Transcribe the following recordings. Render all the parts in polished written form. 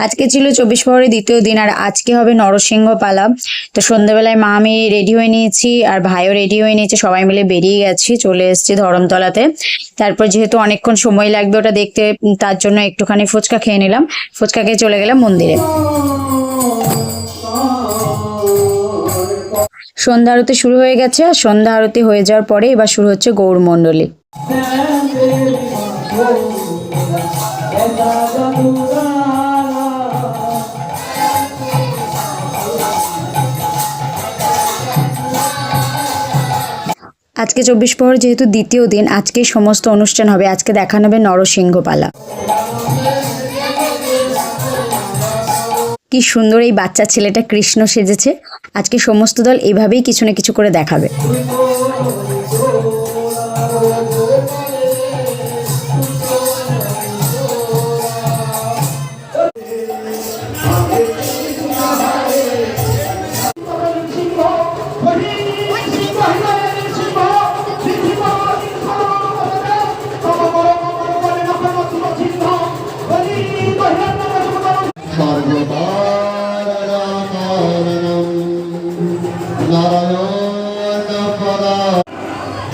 আজকে ছিল 24 প্রহরের দ্বিতীয় দিন আর আজকে হবে নরসিংহ পালা। তো সন্ধ্যাবেলায় মা আমি রেডি হয়ে নিয়েছি আর ভাইও রেডি হয়ে নিয়েছে, সবাই মিলে বেরিয়ে গেছি, চলে এসেছি ধরমতলাতে। তারপর যেহেতু অনেকক্ষণ সময় লাগবে ওটা দেখতে, তার জন্য একটুখানি ফুচকা খেয়ে নিলাম, ফুচকা খেয়ে চলে গেলাম মন্দিরে। সন্ধ্যা আরতি শুরু হয়ে গেছে আর সন্ধ্যা আরতি হয়ে যাওয়ার পরে এবার শুরু হচ্ছে গৌরমণ্ডলী। আজকে 24 প্রহর যেহেতু দ্বিতীয় দিন, আজকেই সমস্ত অনুষ্ঠান হবে। আজকে দেখানো হবে নরসিংহ পালা। কি সুন্দর এই বাচ্চা ছেলেটা কৃষ্ণ সেজেছে। আজকে সমস্ত দল এভাবেই কিছু না কিছু করে দেখাবে।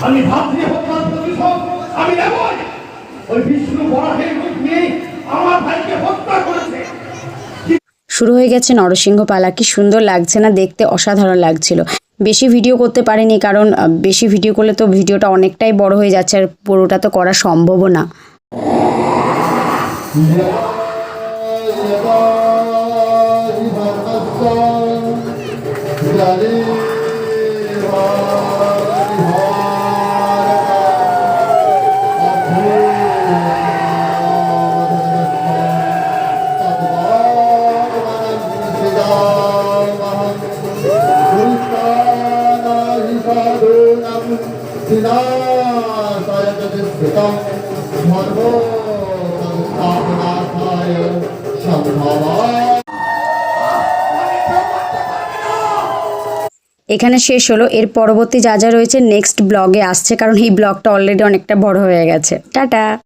আমি ভাবছি হত্যার প্রতিশোধ আমি নেবই। ওই বিষ্ণু বরাহের রূপ নিয়ে আমার ভাইকে হত্যা করেছে। শুরু হয়ে গেছে নরসিংহ পালা। কি সুন্দর লাগছে না দেখতে, অসাধারণ লাগছিল। বেশি ভিডিও করতে পারিনি কারণ বেশি ভিডিও করলে তো ভিডিওটা অনেকটাই বড় হয়ে যাচ্ছে আর পুরোটা তো করা সম্ভবও না। এখানে শেষ হলো। এর পরবর্তী যা যা রয়েছে নেক্সট ব্লগে আসছে, কারণ এই ব্লগটা অলরেডি অনেকটা বড় হয়ে গেছে। টাটা।